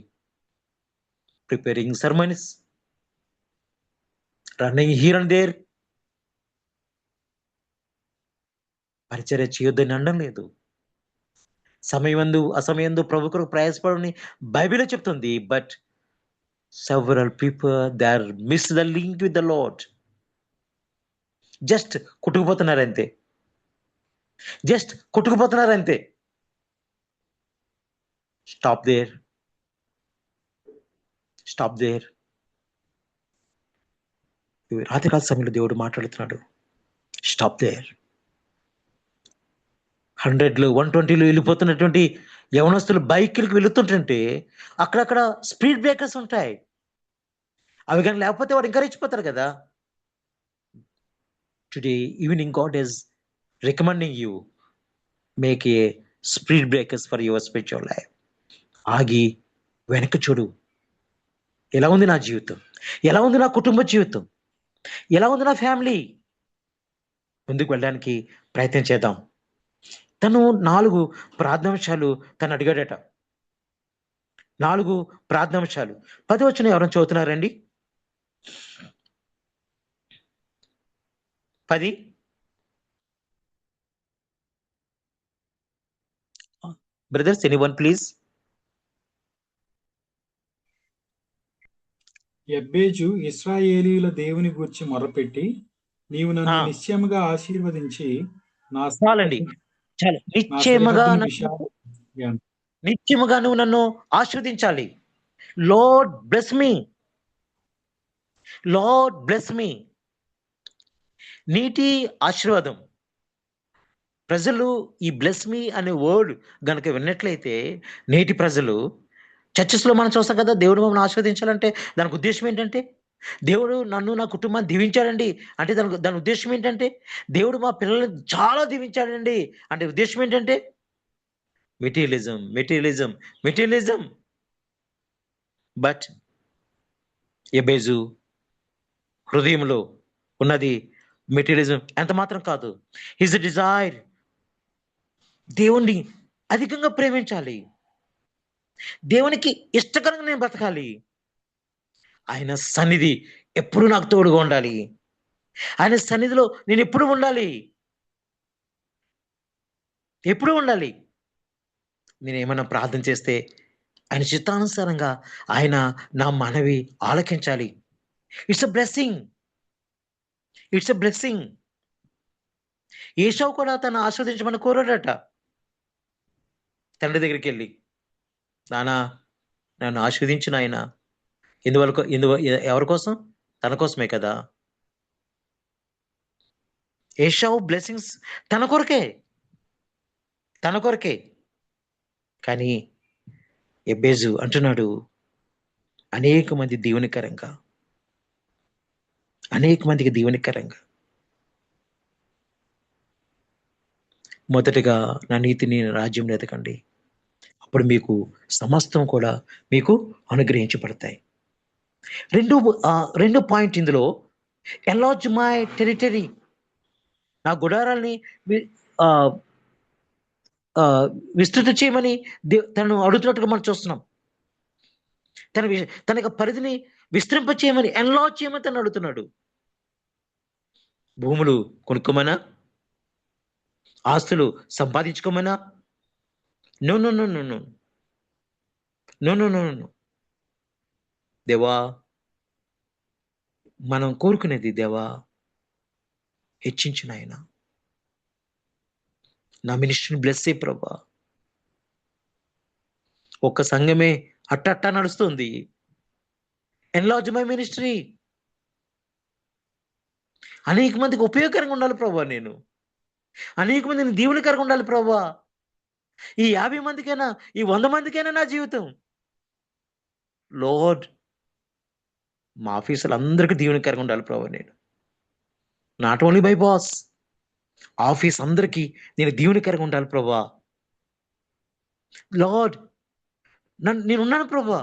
Preparing sermons, running here and there. పరిచర్య చేయొద్దని అనడం లేదు. సమయమందు అసమయందు ప్రభు కొరకు ప్రయాసపడని బైబిల్ చెప్తుంది. But several people they are miss the link with the Lord. Just కొట్టుకుపోతున్నారంతే. Stop there. రాత్రికాల సమయంలో దేవుడు మాట్లాడుతున్నాడు. Stop there. 100లో 120లో వెళ్ళిపోతున్నటువంటి యవనస్తులు బైకులకు వెళుతుంటే అక్కడక్కడ స్పీడ్ బ్రేకర్స్ ఉంటాయి. అవి కానీ లేకపోతే వాడు ఇంకా రెచ్చిపోతారు కదా. Today evening God is recommending you make a speed breakers for your spiritual life. ఆగి వెనక్కి చూడు. ఎలా ఉంది నా జీవితం? ఎలా ఉంది నా కుటుంబ జీవితం? ఎలా ఉంది నా ఫ్యామిలీ? ముందుకు వెళ్ళడానికి ప్రయత్నం చేద్దాం. తను 4 ప్రార్థనాంశాలు తను అడిగాడట. 4 ప్రార్థనాంశాలు. 10 వచనం ఎవరైనా చదువుతున్నారండి? 10 బ్రదర్స్ ఎనీవన్ ప్లీజ్. యబ్బేజు ఇశ్రాయేలీయుల దేవుని గూర్చి మొరపెట్టి, నీవు నన్ను నిశ్చయముగా ఆశీర్వదించి నా చాలండి, చాలు. నిశ్చయముగా నువ్వు నన్ను ఆశీర్వదించాలి. Lord bless me, Lord bless me. నీటి ఆశీర్వాదం. ప్రజలు ఈ బ్లెస్ మీ అనే వర్డ్ గనక విన్నట్లయితే, నేటి ప్రజలు చర్చెస్లో మనం చూస్తాం కదా, దేవుడు మమ్మల్ని ఆశీర్వదించాలంటే దానికి ఉద్దేశం ఏంటంటే, దేవుడు నన్ను నా కుటుంబాన్ని దీవించాడండి అంటే దాని ఉద్దేశం ఏంటంటే, దేవుడు మా పిల్లల్ని చాలా దీవించాడండి అంటే ఉద్దేశం ఏంటంటే మెటీరియలిజం, మెటీరియలిజం, మెటీరియలిజం. బట్ యెబేజు హృదయంలో ఉన్నది మెటీరియలిజం ఎంత మాత్రం కాదు. హిజ్ డిజైర్, దేవుణ్ణి అధికంగా ప్రేమించాలి, దేవునికి ఇష్టకరంగా నేను బ్రతకాలి, ఆయన సన్నిధి ఎప్పుడు నాకు తోడుగా ఉండాలి, ఆయన సన్నిధిలో నేను ఎప్పుడు ఉండాలి, ఎప్పుడు ఉండాలి. నేను ఏమైనా ప్రార్థన చేస్తే ఆయన చిత్తానుసారంగా ఆయన నా మనవి ఆలకించాలి. It's a blessing, it's a blessing. ఏశావు కూడా తను ఆస్వాదించమని కోరాడట. తండ్రి దగ్గరికి వెళ్ళి, నానా నన్ను ఆస్వాదించిన ఆయన. ఎవరి కోసం? తన కోసమే కదా. ఏశావు బ్లెస్సింగ్స్ తన కొరకే, తన కొరకే. కానీ యెబేజు అంటున్నాడు, అనేక మంది దీవెనకరంగా, అనేక మందికి దీవెనకరంగా. మొదటగా నా నీతిని, రాజ్యం ఎదకండి, అప్పుడు మీకు సమస్తం కూడా మీకు అనుగ్రహించబడతాయి. రెండో పాయింట్ ఇందులో, ఎన్లార్జ్ మై టెరిటరీ, నా గుడారాల్ని విస్తృత చేయమని తను అడుగుతున్నట్టుగా మనం చూస్తున్నాం. తన యొక్క పరిధిని విస్తరింప చేయమని, ఎన్లార్జ్ చేయమని తను అడుగుతున్నాడు. భూములు కొనుక్కోమనా, ఆస్తులు సంపాదించుకోమనా? No no no no no no no no no. దేవా, మనం కోరుకునేది, దేవా హెచ్చించిన ఆయన, నా మినిస్ట్రీని బ్లెస్ చేయి ప్రభా. ఒక్క సంఘమే అట్టట్టా నడుస్తుంది. ఎన్లార్జ్ మై మినిస్ట్రీ, అనేక మందికి ఉపయోగకరంగా ఉండాలి ప్రభా, నేను అనేక మందిని దీవునికరంగా ఉండాలి ప్రభా. ఈ 50 మందికైనా, ఈ 100 మందికైనా నా జీవితం. లార్డ్, మా ఆఫీసులు అందరికీ దీవెనకరంగా ఉండాలి ప్రభా. నేను not only by boss, office అందరికీ నేను దీవెనకరంగా ఉండాలి ప్రభా. లార్డ్, నేనున్నాను ప్రభా.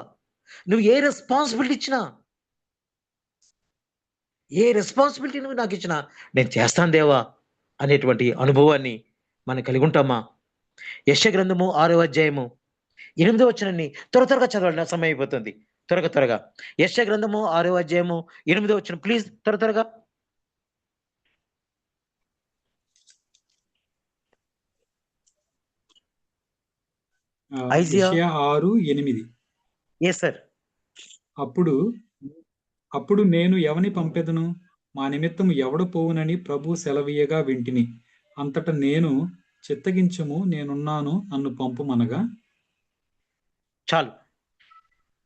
నువ్వు ఏ రెస్పాన్సిబిలిటీ ఇచ్చినా, ఏ రెస్పాన్సిబిలిటీ నువ్వు నాకు ఇచ్చినా నేను చేస్తాను దేవా అనేటువంటి అనుభవాన్ని మనం కలిగి ఉంటామా? యెషయా గ్రంథము 6వ అధ్యాయము 8వ వచనాన్ని త్వరగా చదవండి, సమయం అయిపోతుంది. త్వరగా యెషయా గ్రంథము 6వ అధ్యాయము 8వ వచనం ప్లీజ్, త్వరగా. యెషయా 6:8. Yes sir. అప్పుడు నేను ఎవని పంపెదను, మా నిమిత్తము ఎవడు పోవునని ప్రభు సెలవీయగా వింటిని. అంతట నేను, చిత్తగించుము, నేనున్నాను, నన్ను పంపుమనగా. చాలు,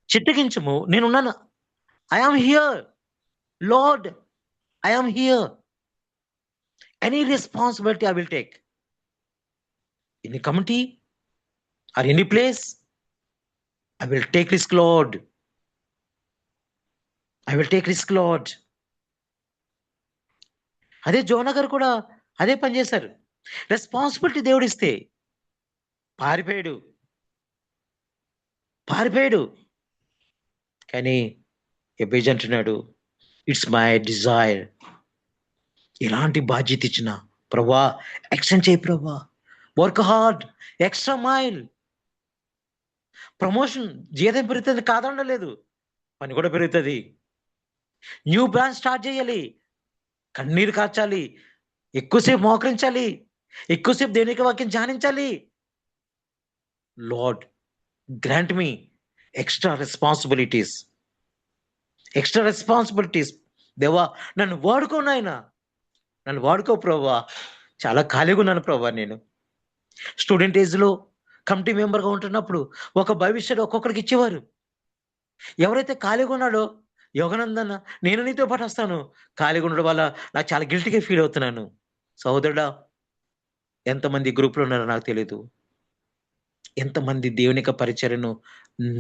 చిత్తగించుము, నేనున్నాను. I am here lord, I am here. Any responsibility I will take, any committee or any place, I will take risk Lord, I will take risk Lord. అదే జోనా గారు కూడా అదే పని చేశారు. రెస్పాన్సిబిలిటీ దేవుడిస్తే పారిపోయాడు. కానీ యెబేజు అంటున్నాడు, ఇట్స్ మై డిజైర్. ఎలాంటి బాధ్యత ఇచ్చినా ప్రభా, యాక్షన్ చేయి ప్రభా, work hard, extra mile. Promotion, జీతం పెరుగుతుంది కాదనలేదు, పని కూడా పెరుగుతుంది. న్యూ బ్రాంచ్ స్టార్ట్ చేయాలి, కన్నీరు కార్చాలి, ఎక్కువసేపు మోకరించాలి, ఎక్కువసేపు దేవునికి వాక్యం ధ్యానించాలి. లార్డ్ గ్రాంట్ మీ ఎక్స్ట్రా రెస్పాన్సిబిలిటీస్. దేవా నన్ను వాడుకో నాయనా, నన్ను వాడుకో ప్రభా. చాలా ఖాళీగా ఉన్నాను ప్రభా. నేను స్టూడెంట్ ఏజ్లో కమిటీ మెంబర్గా ఉంటున్నప్పుడు ఒక భవిష్యత్తు ఒక్కొక్కరికి ఇచ్చేవారు. ఎవరైతే ఖాళీగా ఉన్నాడో, యోగనందన నేను నీతో పాటు వస్తాను, ఖాళీగా ఉండడం వల్ల నాకు చాలా గిల్టీగా ఫీల్ అవుతున్నాను. సహోదరుడా, ఎంతమంది గ్రూపులు ఉన్నారో నాకు తెలియదు, ఎంతమంది దేవుని యొక్క పరిచర్యను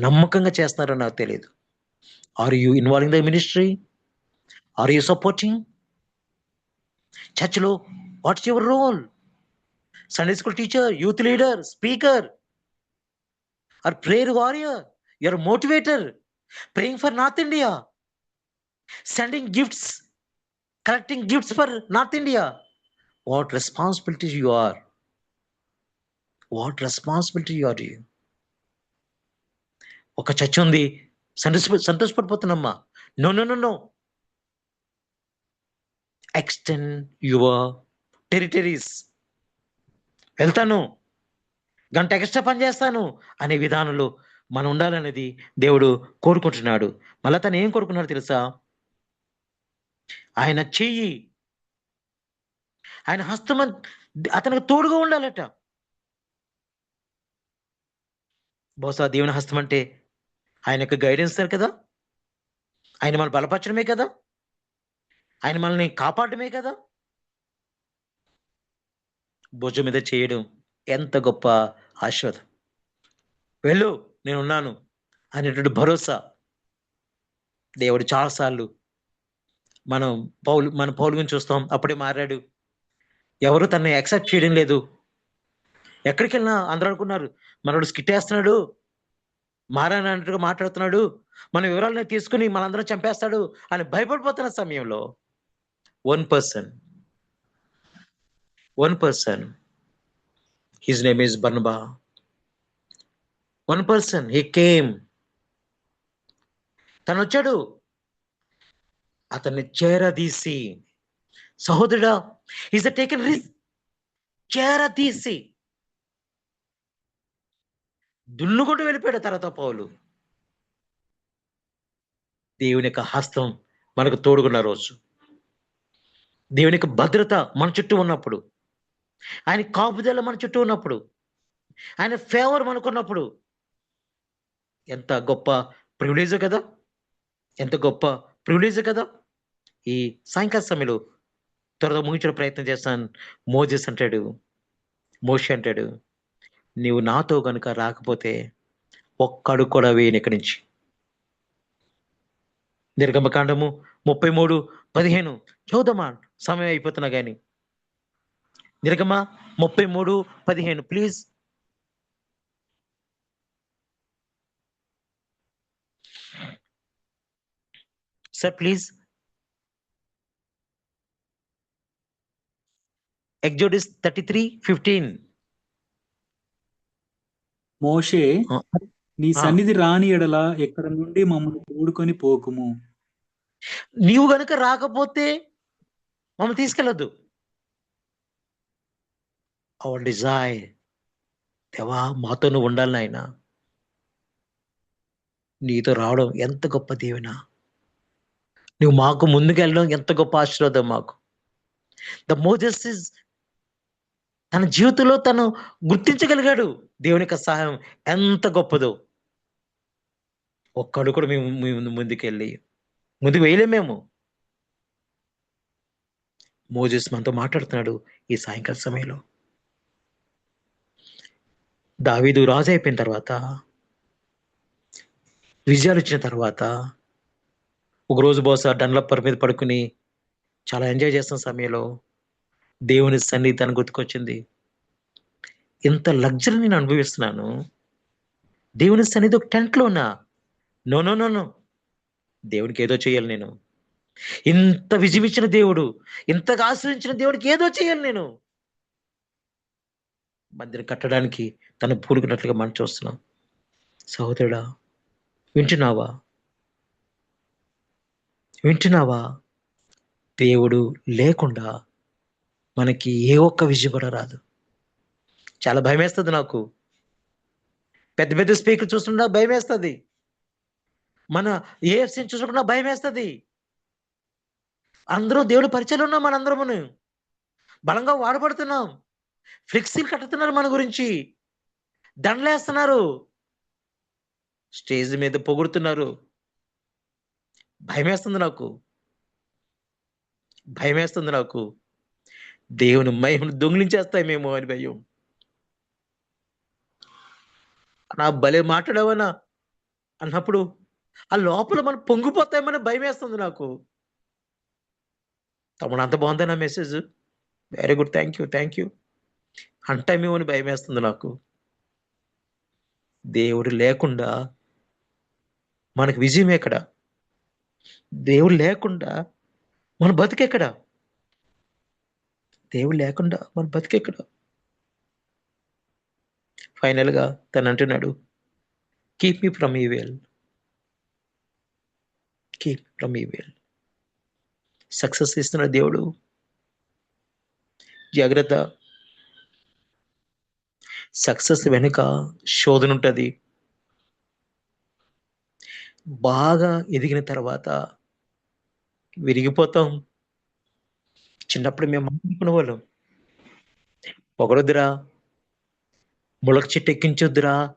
నమ్మకంగా చేస్తున్నారో నాకు తెలియదు. Are you involving the ministry? Are you supporting? చర్చ్లో what's your role? Sunday school teacher, youth leader, speaker, or prayer warrior, your motivator, praying for North India, sending gifts, collecting gifts for North India. What responsibility you are? What responsibility you are to you? ఒక church ఉంది, సంతోషపడిపోతున్నామ్మా. No no no no, extend your territories. వెళ్తాను, గంట extra పని చేస్తాను అనే విధానంలో మనం ఉండాలనేది దేవుడు కోరుకుంటున్నాడు. మళ్ళా తను ఏం కోరుకున్నాడు తెలుసా? ఆయన చెయ్యి, ఆయన హస్తం అతనికి తోడుగా ఉండాలట. బహుశా దేవుని హస్తం అంటే ఆయన యొక్క గైడెన్స్ కదా, ఆయన మనల్ని బలపరచడమే కదా, ఆయన మనల్ని కాపాడమే కదా. భుజం మీద చేయడం ఎంత గొప్ప ఆశీర్వాదం. వెళ్ళు, నేనున్నాను అనేటువంటి భరోసా. దేవుడు చాలాసార్లు మన పౌలు గురించి చూస్తాం, అప్పుడే మారాడు, ఎవరు తనని యాక్సెప్ట్ చేయడం లేదు. ఎక్కడికి వెళ్ళినా అందరూ అనుకున్నారు మనోడు స్కిట్ వేస్తున్నాడు, మారాని అన్నట్టుగా మాట్లాడుతున్నాడు, మన వివరాలను తీసుకుని మనందరం చంపేస్తాడు అని భయపడిపోతున్న సమయంలో one person his name is Barnabas. One person he came, తను వచ్చాడు, అతన్ని చేరదీసి, సహోదరుడా ఈజ్ అ టేకెన్ రిస్క్, చేరదీసి దున్నుకుంటూ వెళ్ళిపోయాడు. తర్వాత పౌలు, దేవుని యొక్క హస్తం మనకు తోడుగున్న రోజు, దేవుని యొక్క భద్రత మన చుట్టూ ఉన్నప్పుడు, ఆయన కాపుదల మన చుట్టూ ఉన్నప్పుడు, ఆయన ఫేవర్ మనకున్నప్పుడు ఎంత గొప్ప ప్రివిలేజ్ కదా, ఎంత గొప్ప ప్రివిలేజ్ కదా. ఈ సాయంకాల సమయంలో త్వరగా ముగించడం ప్రయత్నం చేస్తాను. మోషే అంటాడు, నీవు నాతో కనుక రాకపోతే ఒక్కడు కూడా వేయను ఇక్కడి నుంచి. నిర్గమకాండము 33:15 చదువుదామా, సమయం అయిపోతున్నా కానీ. నిర్గమ 33:15 ప్లీజ్. Sir please. ఎగ్జోడస్ 33:15. మోషే, నీ సన్నిధి రాని ఎడల ఇక్కడ నుండి మమ్మల్ని తోడుకొని పోకుము. నీవు గనుక రాకపోతే మమ్మల్ని తీసుకెళ్ళొద్దు. అవర్ డిజైర్, దేవా మాతో నువ్వు ఉండాలి నాయన. నీతో రావడం ఎంత గొప్ప దీవెన, నువ్వు మాకు ముందుకు వెళ్ళడం ఎంత గొప్ప ఆశీర్వాదం మాకు. ద మోజెస్ ఇస్ తన జీవితంలో తను గుర్తించగలిగాడు దేవుని యొక్క సహాయం ఎంత గొప్పదో. ఒక్కడు కూడా మేము ముందుకు వేయలేము. మేము మోజెస్ మనతో మాట్లాడుతున్నాడు ఈ సాయంకాల సమయంలో. దావీదు రాజు అయిపోయిన తర్వాత, విజయాలు వచ్చిన తర్వాత, ఒకరోజు బహుశా డన్లప్పర్ మీద పడుకుని చాలా ఎంజాయ్ చేస్తున్న సమయంలో దేవుని సన్నిధి తను గుర్తుకొచ్చింది. ఇంత లగ్జరీ నేను అనుభవిస్తున్నాను, దేవుని సన్నిధి ఒక టెంట్లో ఉన్నా. నో నో నో నో, దేవుడికి ఏదో చేయాలి నేను. ఇంత విజయమిచ్చిన దేవుడు, ఇంతగా ఆశ్రయించిన దేవుడికి ఏదో చేయాలి నేను. మందిని కట్టడానికి తను పూనుకున్నట్లుగా మనం చూస్తున్నాం. సహోదరుడా, వింటున్నావా? వింటున్నావా? దేవుడు లేకుండా మనకి ఏ ఒక్క విజయం కూడా రాదు. చాలా భయమేస్తది నాకు. పెద్ద పెద్ద స్పీకర్ చూస్తున్నా భయమేస్తది. మన ఏఎఫ్సీని చూసుకున్నా భయమేస్తది. అందరూ దేవుడి పరిచయలో ఉన్నాం మనందరమును. బలంగా వాడబడుతున్నాం. ఫ్లెక్సీలు కట్టుతున్నారు మన గురించి. దండలేస్తున్నారు. స్టేజ్ మీద పొగుడుతున్నారు. భయమేస్తుంది నాకు. భయమేస్తుంది నాకు. దేవుని మహిమను దొంగిలించేస్తామేమో అని భయం. నా భలే మాట్లాడావనా అన్నప్పుడు ఆ లోపల మనం పొంగిపోతామని భయమేస్తుంది నాకు. తమ్ముడు అంత బాగుందా నా message? Very good. Thank you. Thank you. అంటామేమో అని భయమేస్తుంది నాకు. దేవుడు లేకుండా మనకు విజయం ఎక్కడ? దేవుడు లేకుండా మన బతుకెక్కడ? దేవుడు లేకుండా మన బతుకెక్కడ? ఫైనల్‌గా తను అంటున్నాడు, keep me from evil. Keep from evil. Success ఇస్తున్న దేవుడు. జాగ్రత్త. సక్సెస్ వెనుక శోధన ఉంటది. బాగా ఎదిగిన తర్వాత విరిగిపోతాం. చిన్నప్పుడు మేము అనుకునేవాళ్ళం, పొగడొద్దురా, ములక చెట్టు ఎక్కించొద్దురా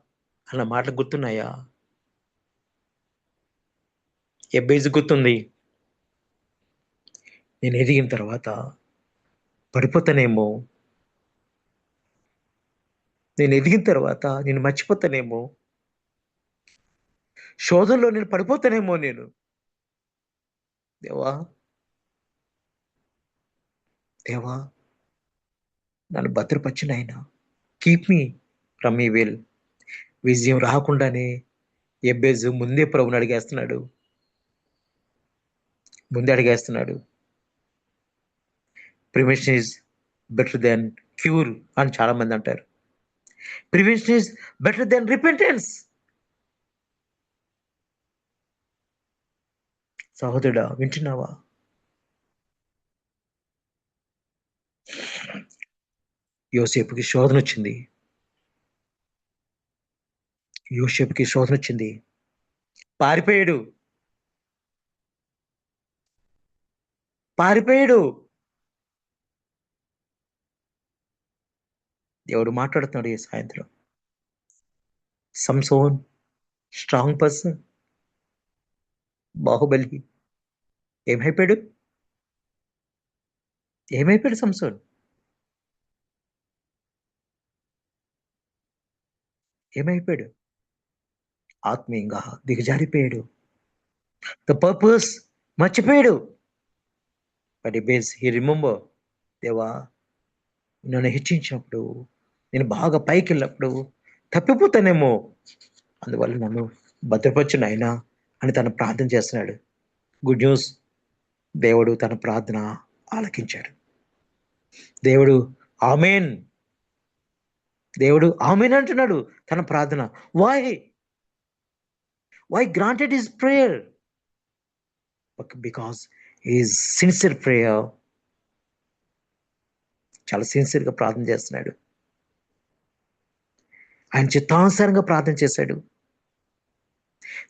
అన్న మాటలు గుర్తున్నాయా? ఎబ్బేసి గుర్తుంది. నేను ఎదిగిన తర్వాత పడిపోతానేమో, నేను ఎదిగిన తర్వాత నేను మర్చిపోతానేమో, శోధనలో నేను పడిపోతానేమో నేను. దేవా, దేవా నన్ను భద్రపరచు నాయనా. Keep me from evil. విజయం రాకుండానే ఎబ్బేజు ముందే ప్రభుని అడిగేస్తున్నాడు. ముందే అడిగేస్తున్నాడు. Prevention is better than cure అని చాలా మంది అంటారు. Prevention is better than repentance. సహోదరుడా, వింటున్నావా? యోసేపుకి శోధన వచ్చింది. యోసేపుకి శోధన వచ్చింది. పారిపోయాడు. పారిపోయాడు. దేవుడు మాట్లాడుతున్నాడు ఈ సాయంత్రం. సంసోన్ స్ట్రాంగ్ పర్సన్, బాహుబలి ఏమైపోయాడు? ఏమైపోయాడు సంసోన్? ఏమైపోయాడు? ఆత్మీయంగా దిగజారిపోయాడు. ద పర్పస్ మర్చిపోయాడు. బట్ హీ రిమెంబర్, దేవా నన్ను హెచ్చించినప్పుడు, నేను బాగా పైకి వెళ్ళినప్పుడు తప్పిపోతానేమో, అందువల్ల నన్ను భద్రపరచు నాయనా అని తను ప్రార్థన చేస్తున్నాడు. గుడ్ న్యూస్, దేవుడు తన ప్రార్థన ఆలకించాడు. దేవుడు ఆమేన్, దేవుడు ఆమేన్ అంటున్నాడు తన ప్రార్థన. Why granted his prayer? Because is sincere prayer. చాలా సిన్సియర్గా ప్రార్థన చేస్తున్నాడు. ఆయన చిత్తానుసారంగా ప్రార్థన చేశాడు.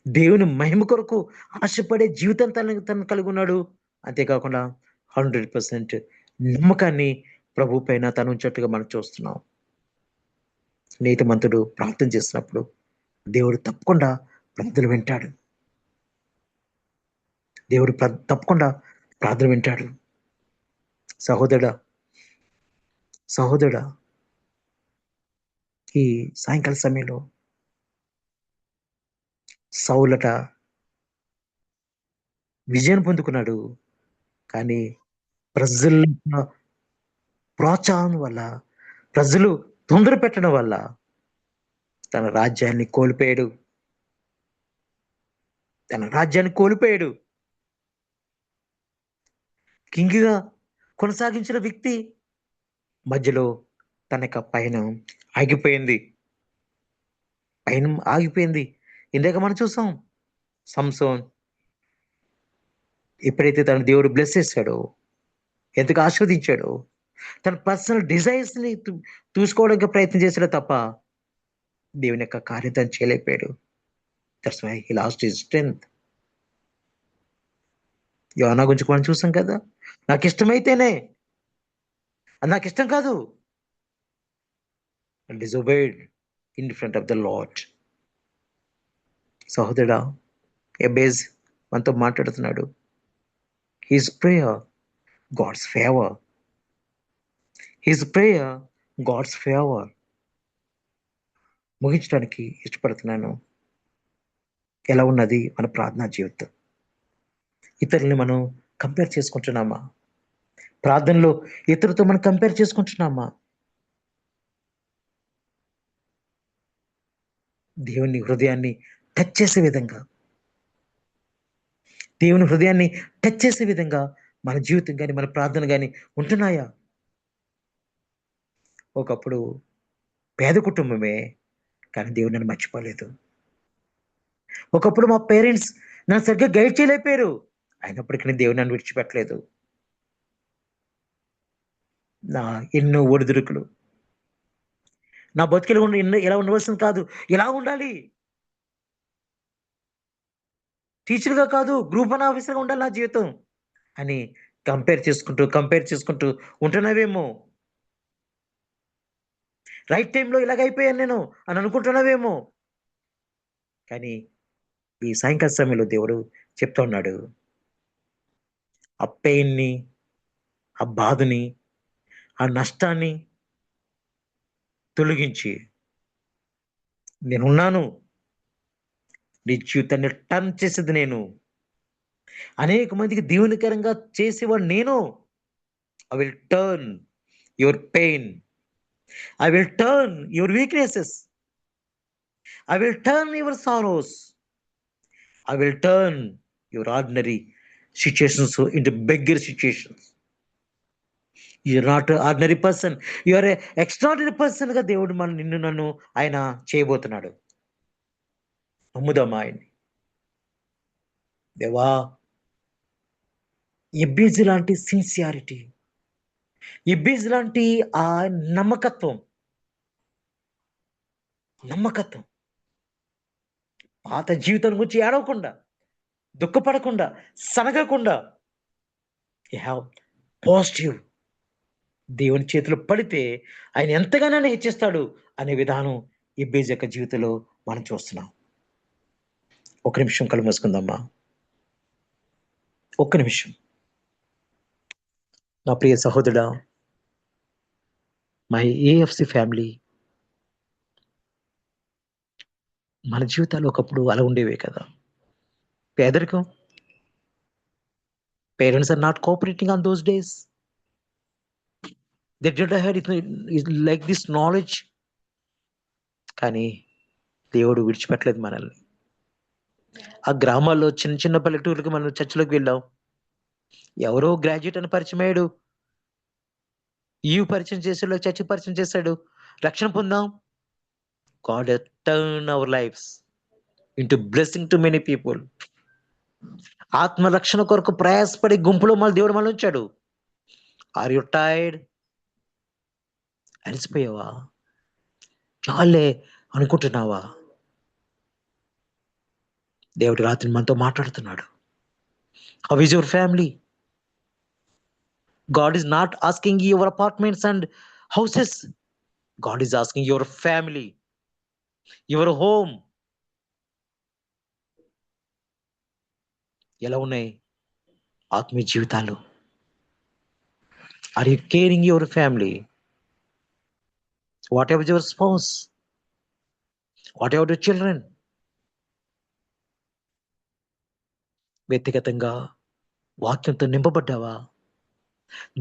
దేవుని మహిమ కొరకు ఆశపడే జీవితం తను కలిగి ఉన్నాడు. అంతేకాకుండా 100% నమ్మకాన్ని ప్రభు పైన తను ఉంచట్టుగా మనం చూస్తున్నాం. నీతిమంతుడు ప్రార్థన చేసినప్పుడు దేవుడు తప్పకుండా ప్రార్థన వింటాడు. దేవుడు తప్పకుండా ప్రార్థన వింటాడు. సహోదరుడా, ఈ సాయంకాల సమయంలో సౌలట విజయం పొందుకున్నాడు. కానీ ప్రజల ప్రోత్సాహం వల్ల, ప్రజలు తొందర పెట్టడం వల్ల తన రాజ్యాన్ని కోల్పోయాడు. కింగ్గా కొనసాగించిన వ్యక్తి మధ్యలో తన యొక్క పైన ఆగిపోయింది. పైన ఆగిపోయింది. ఇందాక మనం చూసాం సంసోన్ ఎప్పుడైతే తన దేవుడు బ్లెస్ చేశాడో, ఎంతగా ఆస్వాదించాడో, తన పర్సనల్ డిజైర్స్ ని చూసుకోవడానికి ప్రయత్నం చేశాడు తప్ప దేవుని యొక్క కార్యతం చేయలేకపోయాడు. That's why he lost his strength. యోనా గురించి మనం చూసాం కదా, నాకు ఇష్టమైతేనే, అది నాకు ఇష్టం కాదు, disobeyed in front of the Lord. సహోదరుడా, ఎబేజ్ మనతో మాట్లాడుతున్నాడు. His prayer God's favour, his prayer God's favour. ముగించడానికి ఇష్టపడుతున్నాను. ఎలా ఉన్నది మన ప్రార్థనా జీవితం? ఇతరుల్ని మనం కంపేర్ చేసుకుంటున్నామా? ప్రార్థనలో ఇతరులతో మనం కంపేర్ చేసుకుంటున్నామా? దేవుని హృదయాన్ని టచ్ చేసే విధంగా, దేవుని హృదయాన్ని టచ్ చేసే విధంగా మన జీవితం కానీ మన ప్రార్థన కానీ ఉంటున్నాయా? ఒకప్పుడు పేద కుటుంబమే, కానీ దేవుడు నన్ను మర్చిపోలేదు. ఒకప్పుడు మా పేరెంట్స్ నన్ను సరిగ్గా గైడ్ చేయలేకపోయారు, అయినప్పటికీ నేను దేవుడు నన్ను విడిచిపెట్టలేదు. నా ఎన్నో ఒడిదుడుకులు, నా బతుకులు ఎలా ఉండవలసింది కాదు, ఎలా ఉండాలి, టీచర్గా కాదు గ్రూప్ వన్ ఆఫీసర్గా ఉండాలి నా జీవితం అని కంపేర్ చేసుకుంటూ ఉంటున్నావేమో. రైట్ టైంలో ఇలాగైపోయాను నేను అని అనుకుంటున్నావేమో. కానీ ఈ సాయంకాల సమయంలో దేవుడు చెప్తా ఉన్నాడు, ఆ పెయిన్ని, ఆ బాధని, ఆ నష్టాన్ని తొలగించి నేనున్నాను, నీ జీవితాన్ని టర్న్ చేసేది నేను, అనేక మందికి దీవెనకరంగా చేసేవాడు నేను. I will turn your pain, I will turn your weaknesses, I will turn your sorrows, I will turn your ordinary situations into beggar situations. You are not ordinary person, you are extraordinary person గా దేవుడు నిన్ను నన్ను ఆయన చేయబోతున్నాడు. నమ్ముదామా ఆయన్ని? దేవా, ఎబ్బేజ్ లాంటి sincerity, ఎబ్బేజ్ లాంటి ఆ నమ్మకత్వం, పాత జీవితం గురించి ఏడవకుండా, దుఃఖపడకుండా, సనగకుండా, యూ హ్యావ్ పాజిటివ్, దేవుని చేతిలో పడితే ఆయన ఎంతగానో హెచ్చిస్తాడు అనే విధానం ఎబ్బేజ్ యొక్క జీవితంలో మనం చూస్తున్నాం. ఒక నిమిషం కళ్ళు మూసుకుందామా? ఒక్క నిమిషం. నా ప్రియ సహోదరుడా, మై ఏఎఫ్సి ఫ్యామిలీ, మన జీవితాలు ఒకప్పుడు అలా ఉండేవే కదా. పేదరికం, parents are not cooperating on those days, they did had it like this knowledge. కానీ దేవుడు విడిచిపెట్టలేదు మనల్ని. ఆ గ్రామాల్లో చిన్న చిన్న పల్లెటూరుకి మనం చర్చిలోకి వెళ్ళాం, ఎవరో గ్రాడ్యుయేట్ అని పరిచయం అయ్యాడు, పరిచయం చేసాడు, చర్చి పరిచయం చేశాడు, రక్షణ పొందాం. God has turned our lives into blessing to many people. ఆత్మ రక్షణ కొరకు ప్రయాసపడి గుంపులో మళ్ళీ దేవుడు మనల్ని ఉంచాడు. Are you tired? అలసిపోయావా? చాలే అనుకుంటున్నావా? దేవుడు రాత్రి మనతో మాట్లాడుతున్నాడు. How is your family? God is not asking your apartments and houses. God is asking your family, your home. ఎలా ఉన్నాయి ఆత్మీయ జీవితాలు? Are you caring your family? What ever your spouse? What ever your children? వ్యక్తిగతంగా వాక్యంతో నింపబడ్డావా?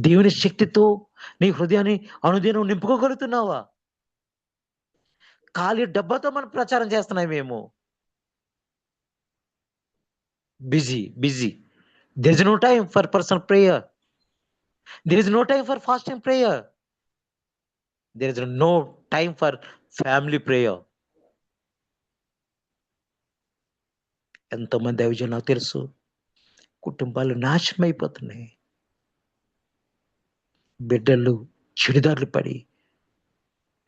దేవుని శక్తితో నీ హృదయాన్ని అనుదినం నింపుకోగలుగుతున్నావా? ఖాళీ డబ్బాతో మనం ప్రచారం చేస్తున్నామేమో. Busy. There is no time for personal prayer. There is no time for fasting prayer. There is no time for family prayer. ఎంతోమంది దైవజనులు నాకు తెలుసు, కుటుంబాలు నాశనం అయిపోతున్నాయి. బిడ్డలు చెడుదారులు పడి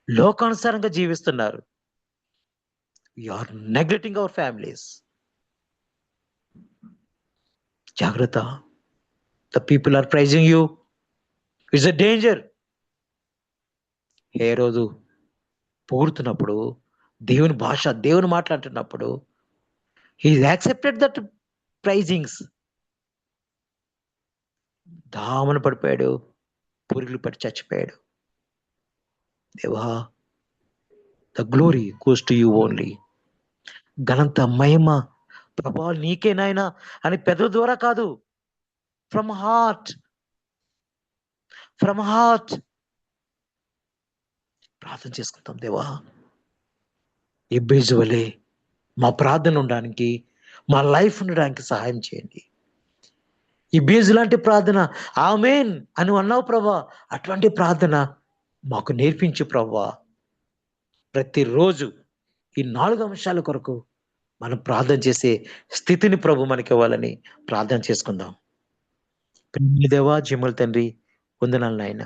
లోకానుసారంగా జీవిస్తున్నారు. You are neglecting our families. జాగ్రత్త. The people are praising you. It's a danger. ఏ రోజు పొగుడుతున్నప్పుడు, దేవుని భాష, దేవుని మాట్లాడుతున్నప్పుడు హీ యాక్సెప్టెడ్ దట్ ప్రైజింగ్స్. దామన పడిపోయాడు, పురుగులు పడి చచ్చిపోయాడు. దేవా, the glory goes to you only. ఘనంత, మహిమ, ప్రభావాలు నీకే నాయనా అని పెదవుల ద్వారా కాదు, ఫ్రమ్ హార్ట్ ప్రార్థన చేసుకుంటాం. దేవా, ఎబ్బేజు వలె మా ప్రార్థన ఉండడానికి, మా లైఫ్ ఉండడానికి సహాయం చేయండి. ఈ బీజు లాంటి ప్రార్థన ఆమేన్ అని అన్నావు ప్రభా, అటువంటి ప్రార్థన మాకు నేర్పించు ప్రభా. ప్రతిరోజు ఈ 4 అంశాల కొరకు మనం ప్రార్థన చేసే స్థితిని ప్రభు మనకి ఇవ్వాలని ప్రార్థన చేసుకుందాం. ప్రియమైన దేవా, జీవముల తండ్రి, వందనాలు నాయన.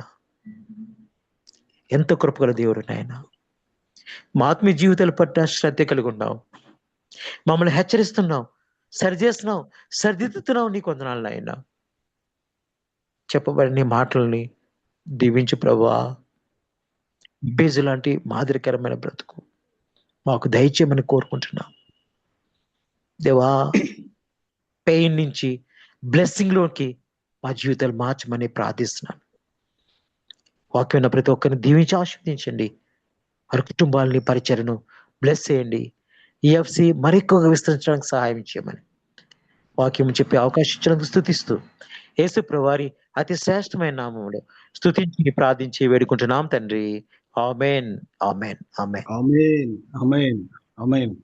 ఎంత కృపగల దేవుడు నాయన. మా ఆత్మీయ జీవితాల పట్ల శ్రద్ధ కలిగి ఉన్నావు, మమ్మల్ని హెచ్చరిస్తున్నావు, సరిచేస్తున్నావు, సరిదిద్దుతున్నావు. నీకు వందనాలు నాయన. చెప్పబడిన మాటల్ని దీవించు ప్రభా. బేజు లాంటి మాదిరికరమైన బ్రతుకు మాకు దయచేయమని కోరుకుంటున్నాం దేవా. పెయిన్ నుంచి బ్లెస్సింగ్ లోకి మా జీవితాలు మార్చమని ప్రార్థిస్తున్నాను. వాక్యం ప్రతి ఒక్కరిని దీవించి ఆశీర్వదించండి. వారి కుటుంబాలని, పరిచయను బ్లెస్ చేయండి. EFC మరెక్కువగా విస్తరించడానికి సహాయం చేయమని వాక్యం చెప్పే అవకాశం ఇచ్చినందుకు స్తుతిస్తూ యేసు ప్రభువారి అతి శ్రేష్టమైన నామములో స్తుతించి ప్రార్థించి వేడుకుంటున్నాం తండ్రి. ఆమేన్, ఆమేన్, ఆమేన్. ఆమేన్, ఆమేన్, ఆమేన్.